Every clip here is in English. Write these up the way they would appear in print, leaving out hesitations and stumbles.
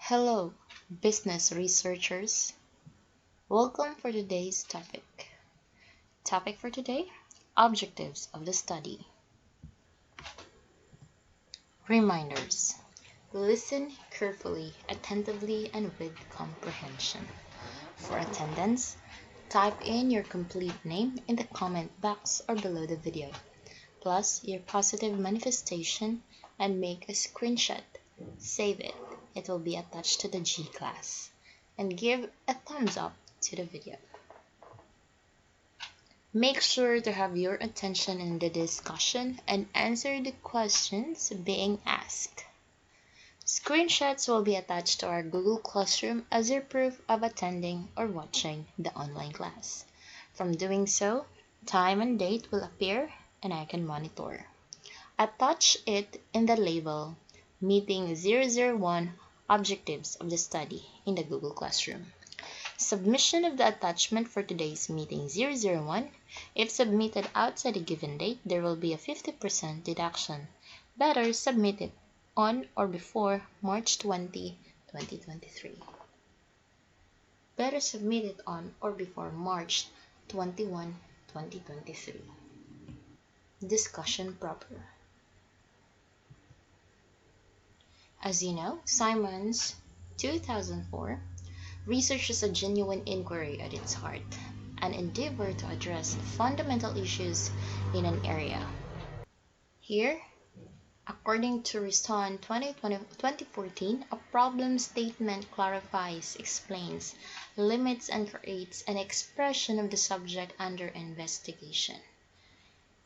Hello, business researchers. Welcome for today's topic. Topic for today, objectives of the study. Reminders. Listen carefully, attentively, and with comprehension. For attendance, type in your complete name in the comment box or below the video, plus your positive manifestation, and make a screenshot. Save it. It will be attached to the G class. And give a thumbs up to the video. Make sure to have your attention in the discussion and answer the questions being asked. Screenshots will be attached to our Google Classroom as your proof of attending or watching the online class. From doing so, time and date will appear and I can monitor. Attach it in the label Meeting 001 Objectives of the Study in the Google Classroom. Submission of the attachment for today's Meeting 001. If submitted outside a given date, there will be a 50% deduction. Better submit it on or before March 20, 2023. Better submit it on or before March 21, 2023. Discussion proper. As you know, Simon's 2004 research is a genuine inquiry at its heart, an endeavor to address fundamental issues in an area. Here, according to Riston 2014, a problem statement clarifies, explains, limits, and creates an expression of the subject under investigation.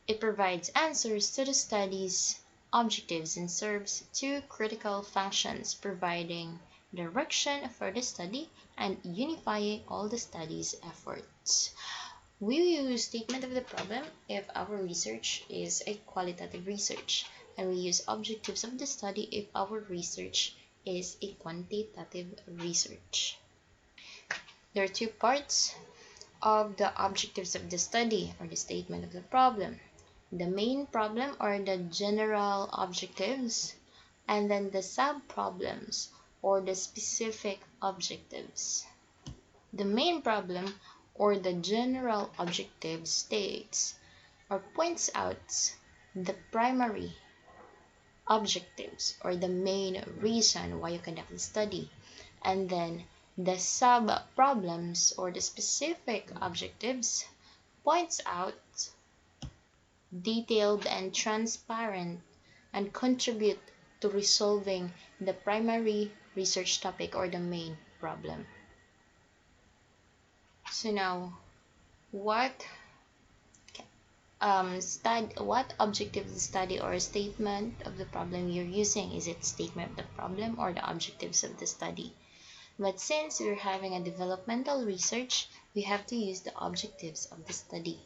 It provides answers to the study's objectives and serves two critical functions, providing direction for the study and unifying all the study's efforts. We use statement of the problem if our research is a qualitative research, and we use objectives of the study if our research is a quantitative research. There are two parts of the objectives of the study or the statement of the problem. The main problem or the general objectives, and then the sub-problems or the specific objectives. The main problem or the general objective states or points out the primary objectives or the main reason why you conduct the study, and then the sub-problems or the specific objectives points out detailed and transparent and contribute to resolving the primary research topic or the main problem. So now, what objective of the study or statement of the problem you're using? Is it statement of the problem or the objectives of the study? But since we're having a developmental research, we have to use the objectives of the study.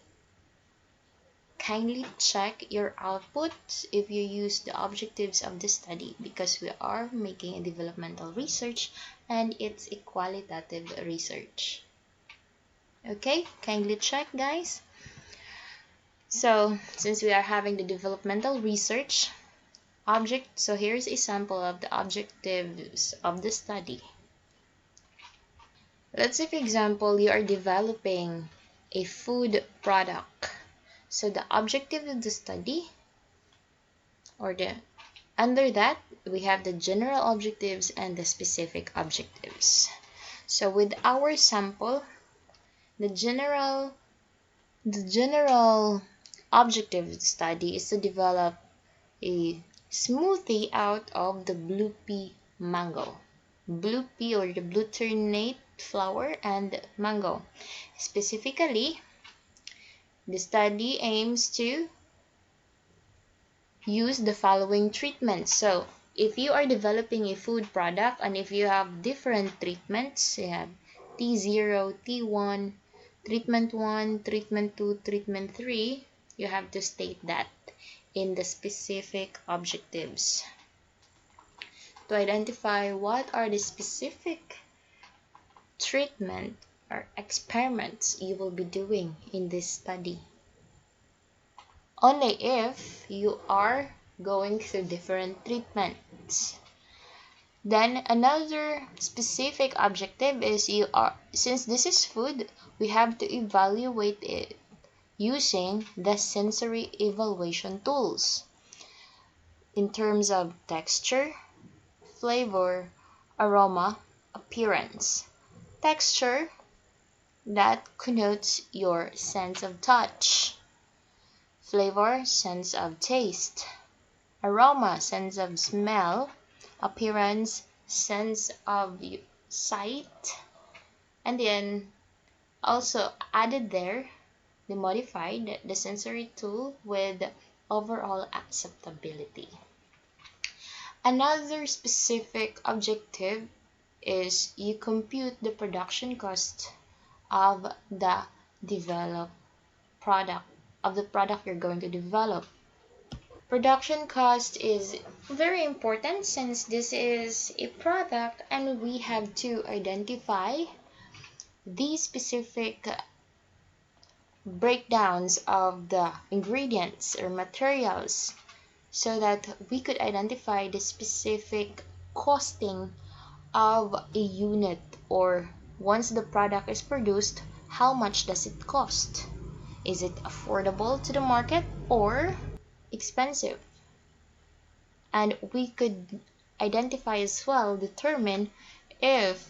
Kindly check your output if you use the objectives of the study, because we are making a developmental research and it's a qualitative research. Okay, kindly check, guys. So since we are having the developmental research so here's a sample of the objectives of the study. Let's say, for example, you are developing a food product. So the objective of the study, or under that, we have the general objectives and the specific objectives. So with our sample, the general objective of the study is to develop a smoothie out of the blue pea mango. Blue pea or the glutinate flour and mango. Specifically, the study aims to use the following treatments. So if you are developing a food product and if you have different treatments, you have T0, T1, treatment 1, treatment 2, treatment 3, you have to state that in the specific objectives to identify what are the specific treatment or experiments you will be doing in this study. Only if you are going through different treatments. Then another specific objective is since this is food, we have to evaluate it using the sensory evaluation tools in terms of texture, flavor, aroma, appearance. Texture, that connotes your sense of touch. Flavor, sense of taste. Aroma, sense of smell. Appearance, sense of sight. And then also added there, they modified the sensory tool with overall acceptability. Another specific objective is you compute the production cost of the developed product, of the product you're going to develop. Production cost is very important since this is a product and we have to identify the specific breakdowns of the ingredients or materials so that we could identify the specific costing of a unit, or once the product is produced, how much does it cost? Is it affordable to the market or expensive? And we could identify as well, determine if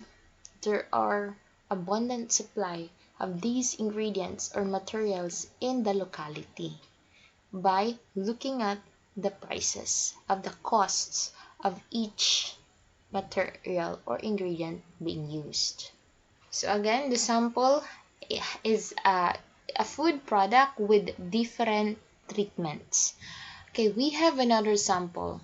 there are abundant supply of these ingredients or materials in the locality by looking at the prices of the costs of each material or ingredient being used. So again, the sample is a food product with different treatments. Okay, we have another sample.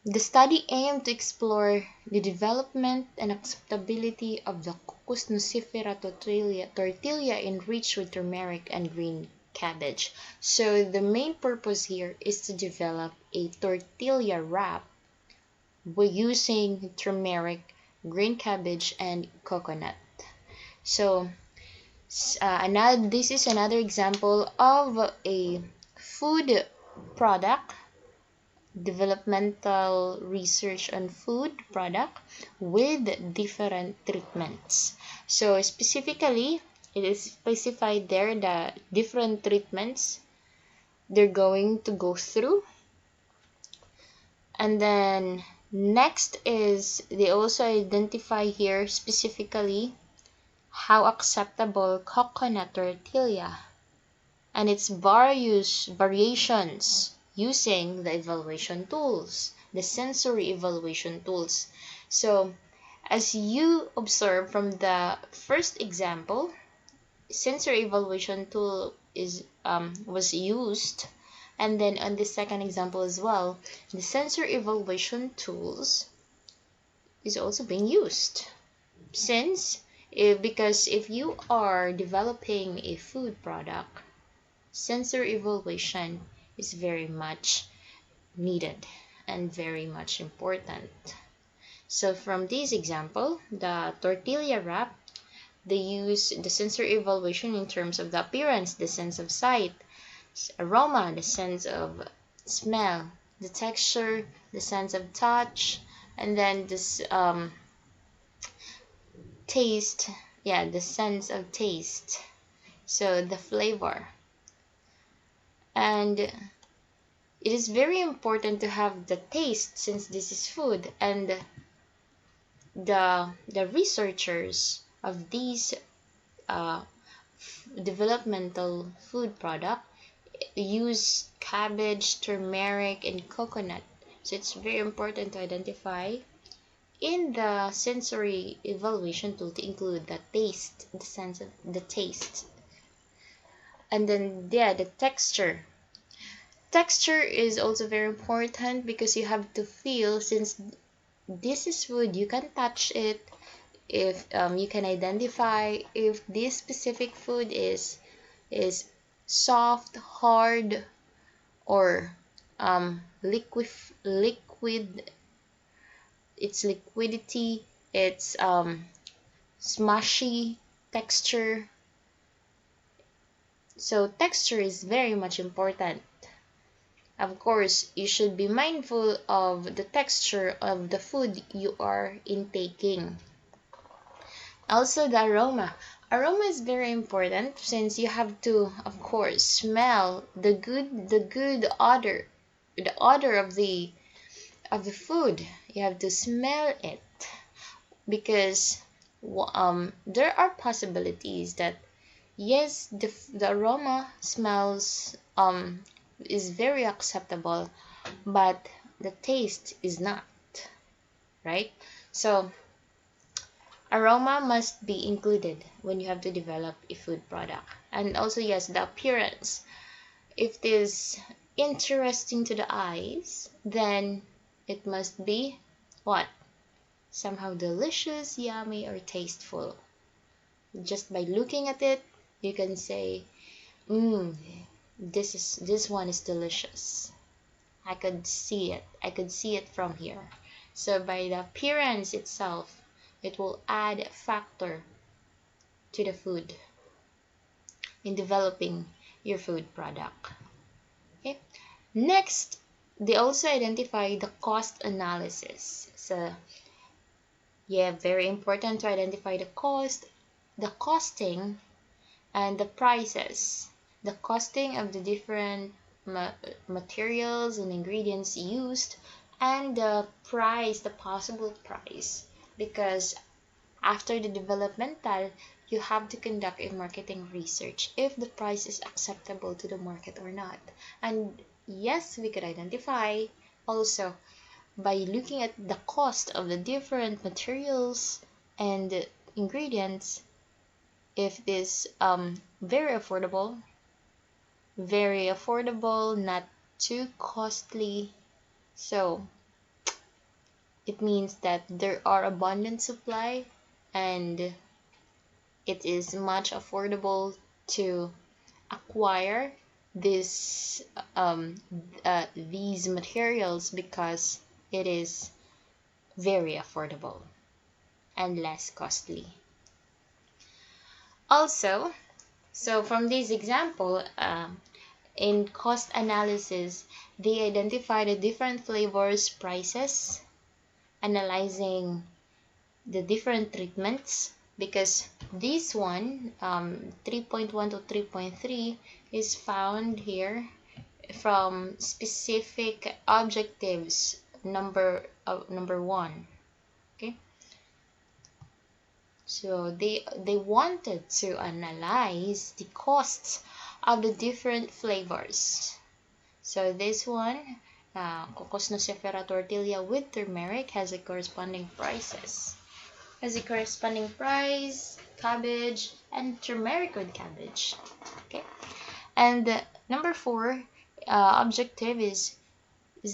The study aimed to explore the development and acceptability of the Cucus nucifera tortilla enriched with turmeric and green cabbage. So the main purpose here is to develop a tortilla wrap by using turmeric, green cabbage, and coconut. So this is another example of a food product, developmental research on food product with different treatments. So specifically, it is specified there the different treatments they're going to go through. And then next is they also identify here specifically how acceptable coconut tortilla and its various variations using the evaluation tools, the sensory evaluation tools. So as you observe from the first example, sensory evaluation tool was used, and then on the second example as well, the sensory evaluation tools is also being used. Because if you are developing a food product, sensory evaluation is very much needed and very much important. So from this example, the tortilla wrap, they use the sensory evaluation in terms of the appearance, the sense of sight, aroma, the sense of smell, the texture, the sense of touch, and then this taste, the sense of taste, so the flavor. And it is very important to have the taste since this is food, and the researchers of these developmental food product use cabbage, turmeric, and coconut. So it's very important to identify in the sensory evaluation tool to include the taste, the sense of the taste. And then the texture. Texture is also very important because you have to feel, since this is food, you can touch it. If you can identify if this specific food is soft, hard, or liquid, its liquidity, its smushy texture. So texture is very much important. Of course, you should be mindful of the texture of the food you are intaking. Also, the aroma. Aroma is very important since you have to, of course, smell the good odor, the odor of the food. You have to smell it because there are possibilities that yes, the aroma smells is very acceptable, but the taste is not, right? So aroma must be included when you have to develop a food product. And also, yes, the appearance. If it is interesting to the eyes, then it must be what? Somehow delicious, yummy, or tasteful. Just by looking at it, you can say, mmm, this one is delicious. I could see it. I could see it from here. So by the appearance itself, it will add a factor to the food in developing your food product. Okay. Next, they also identify the cost analysis. So yeah, very important to identify the cost, the costing, and the prices. The costing of the different materials and ingredients used, and the price, the possible price. Because after the developmental, you have to conduct a marketing research if the price is acceptable to the market or not. And yes, we could identify also by looking at the cost of the different materials and ingredients if it is very affordable, not too costly. So it means that there are abundant supply and it is much affordable to acquire this these materials because it is very affordable and less costly. Also, so from this example, in cost analysis, they identify the different flavors, prices, analyzing the different treatments, because this one 3.1 to 3.3 is found here from specific objectives number one. Okay, so they wanted to analyze the costs of the different flavors. So this one, Cocos Nocifera tortilla with turmeric has a corresponding prices. Has a corresponding price, cabbage, and turmeric with cabbage. Okay, and number 4 objective is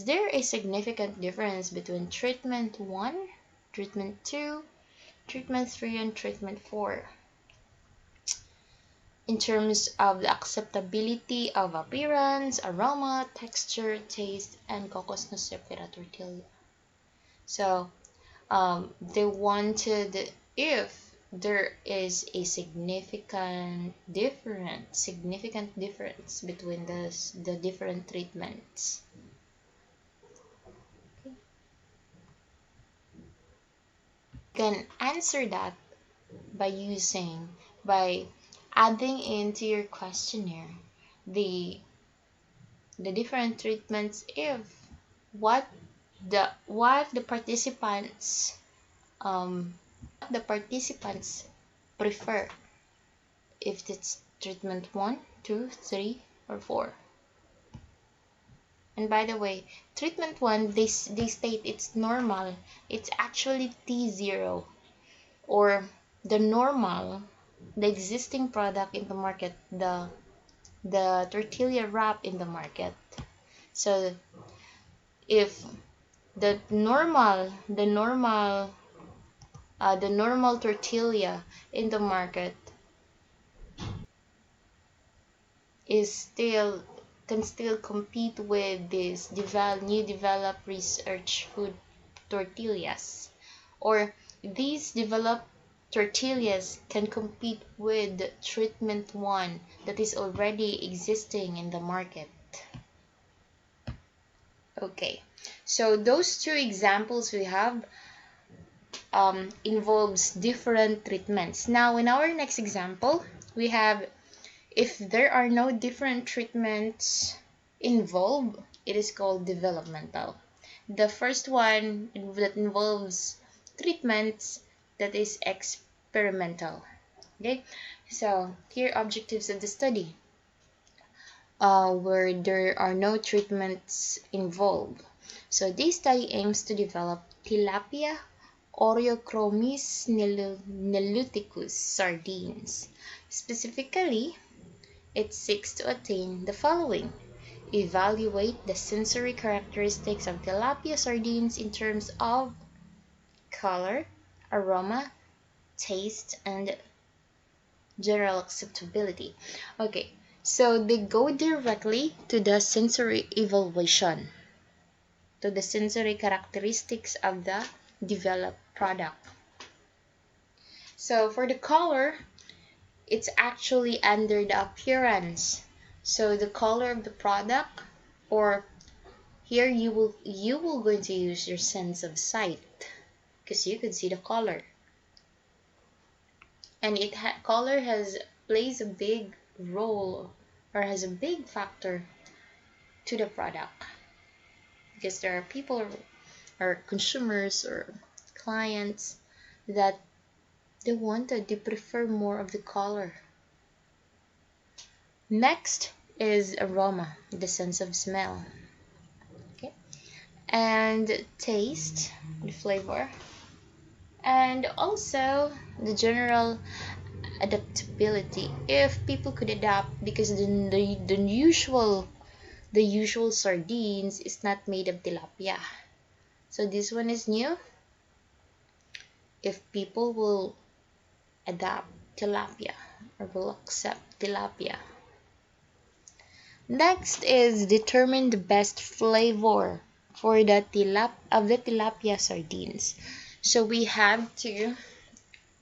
there a significant difference between treatment 1, treatment 2, treatment 3, and treatment 4 in terms of the acceptability of appearance, aroma, texture, taste, and Cocos Nocifera tortilla? So they wanted if there is a significant difference between the different treatments. Okay. You can answer that by adding into your questionnaire the different treatments if what the participants prefer, if it's treatment 1, 2, 3, or 4. And by the way, treatment 1, they state it's normal. It's actually T0, or the normal, the existing product in the market, the tortilla wrap in the market. So if the normal tortilla in the market is still can still compete with this new developed research food tortillas, or these developed tortillas can compete with treatment 1 that is already existing in the market. Okay, so those two examples we have involves different treatments. Now in our next example, we have if there are no different treatments involved, it is called developmental. The first one that involves treatments, that is experimental. Okay, so here objectives of the study, where there are no treatments involved. So this study aims to develop tilapia Oreochromis niluticus sardines. Specifically, it seeks to attain the following: evaluate the sensory characteristics of tilapia sardines in terms of color, aroma, taste, and general acceptability. Okay, so they go directly to the sensory evaluation, to the sensory characteristics of the developed product. So for the color, it's actually under the appearance. So the color of the product, or here you will going to use your sense of sight because you could see the color, and color has plays a big role, or has a big factor to the product, because there are people or consumers or clients that they prefer more of the color. Next is aroma, the sense of smell. Okay, and taste, the flavor, and also the general adaptability, if people could adapt, because the usual sardines is not made of tilapia, so this one is new. If people will adapt tilapia or will accept tilapia. Next is determine the best flavor for the tilapia sardines. So we have to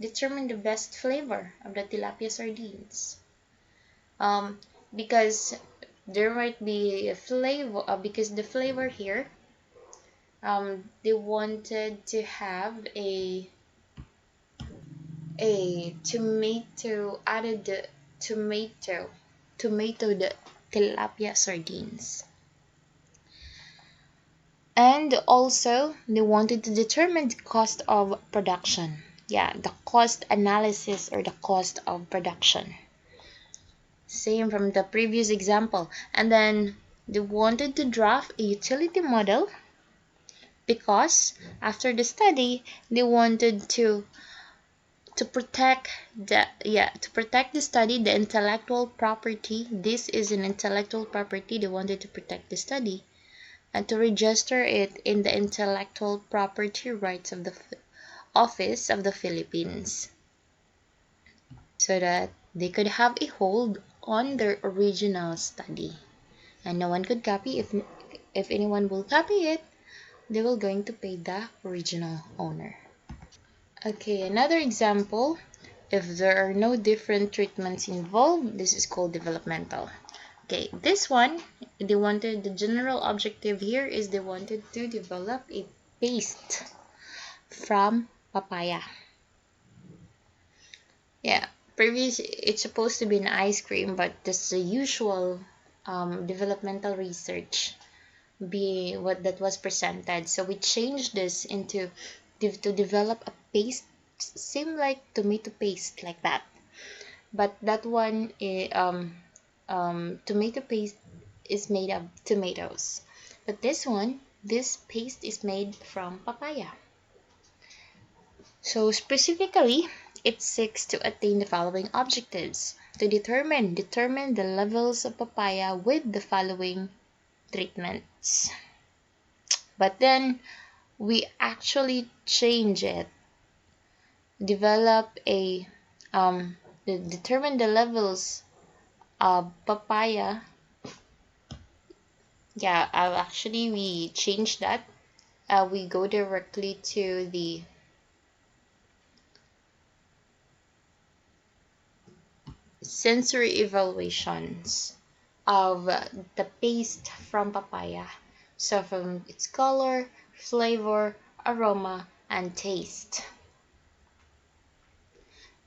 determine the best flavor of the tilapia sardines, because there might be a flavor, because the flavor here, they wanted to have a tomato, added the tomato the tilapia sardines. And also they wanted to determine the cost of production. Yeah, the cost analysis, or the cost of production, same from the previous example. And then they wanted to draft a utility model, because after the study they wanted to protect the study, the intellectual property. This is an intellectual property. They wanted to protect the study and to register it in the intellectual property rights of the office of the Philippines, so that they could have a hold on their original study and no one could copy. If anyone will copy it, they will going to pay the original owner. Okay, another example, if there are no different treatments involved, this is called developmental. Okay, this one, the general objective here is they wanted to develop a paste from papaya. Yeah, it's supposed to be an ice cream, but this is the usual developmental research be what that was presented. So we changed this into to develop a paste, same like tomato paste, like that. But that one, tomato paste is made of tomatoes. But this paste is made from papaya. So specifically, it seeks to attain the following objectives: to determine the levels of papaya with the following treatments. But then we actually change it, develop a determine the levels of papaya. Yeah, actually we change that. We go directly to the sensory evaluations of the paste from papaya So from its color, flavor, aroma, and taste.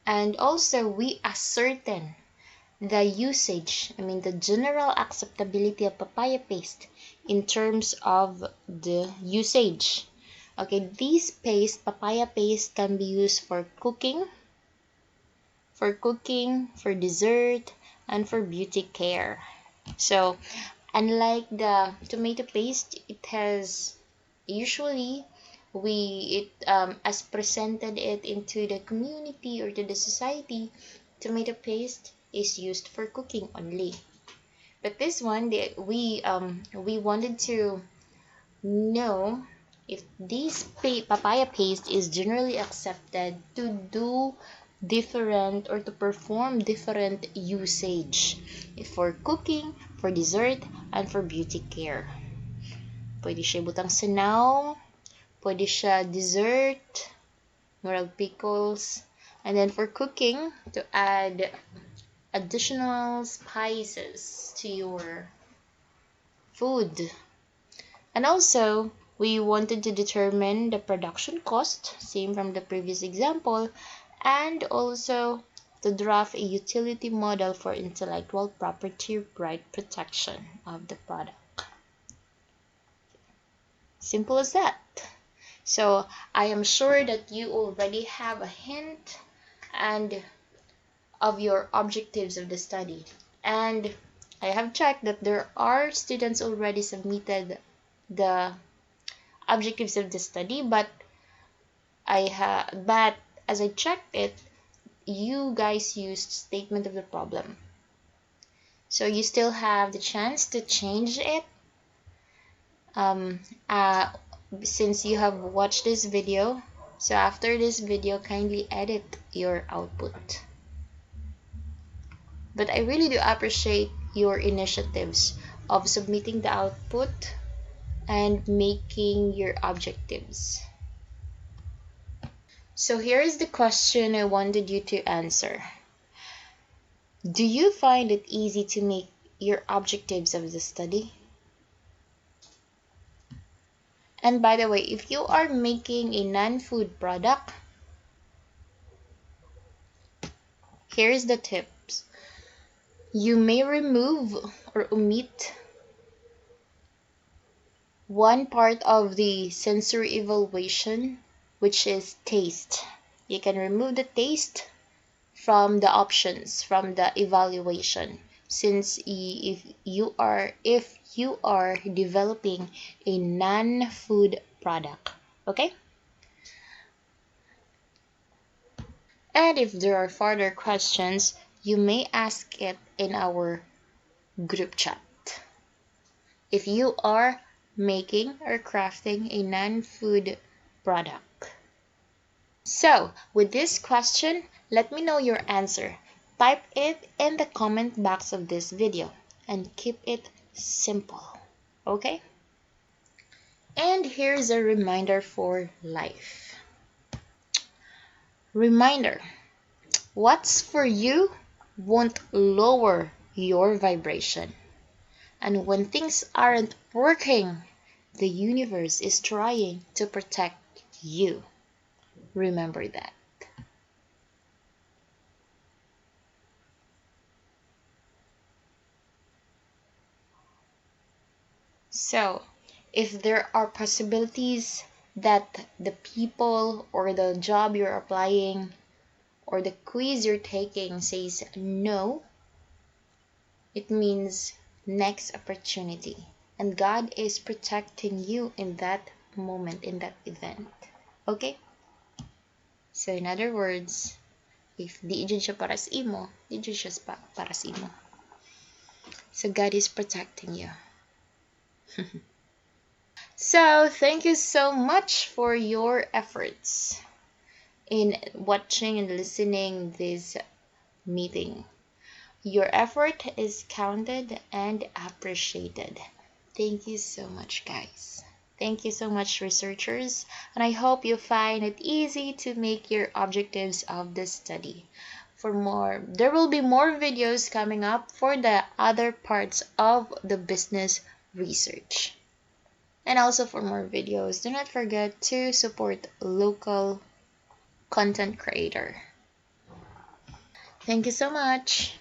And also we ascertain the usage, the general acceptability of papaya paste in terms of the usage. Okay, this paste, papaya paste, can be used for cooking, for dessert, and for beauty care. So, unlike the tomato paste, it has usually as presented it into the community or to the society, tomato paste is used for cooking only. But this one, we wanted to know if this papaya paste is generally accepted to do different or to perform different usage for cooking, for dessert, and for beauty care. Pwede siya butang sinaw, pwede siya dessert, murag pickles, and then for cooking, to add additional spices to your food. And also, we wanted to determine the production cost, same from the previous example, and also to draft a utility model for intellectual property right protection of the product. Simple as that. So I am sure that you already have a hint and of your objectives of the study. And I have checked that there are students already submitted the objectives of the study, but as I checked it, you guys used statement of the problem. So you still have the chance to change it. Since you have watched this video, so after this video, kindly edit your output. But I really do appreciate your initiatives of submitting the output and making your objectives. So here is the question I wanted you to answer. Do you find it easy to make your objectives of the study? And by the way, if you are making a non-food product, here's the tips. You may remove or omit one part of the sensory evaluation, which is taste. You can remove the taste from the options, from the evaluation, since if you are developing a non-food product. Okay? And if there are further questions, you may ask it in our group chat. If you are making or crafting a non-food product. So, with this question, let me know your answer. Type it in the comment box of this video and keep it simple. Okay? And here's a reminder for life. Reminder, what's for you won't lower your vibration. And when things aren't working, the universe is trying to protect you. Remember that. So, if there are possibilities that the people or the job you're applying or the quiz you're taking says no, it means next opportunity. And God is protecting you in that moment, in that event. Okay? So in other words, if di dyan siya para sa imo, di dyan siya para sa imo. So God is protecting you. So thank you so much for your efforts in watching and listening this meeting. Your effort is counted and appreciated. Thank you so much, guys. Thank you so much, researchers, and I hope you find it easy to make your objectives of the study. For more, there will be more videos coming up for the other parts of the business research. And also for more videos, do not forget to support local content creator. Thank you so much.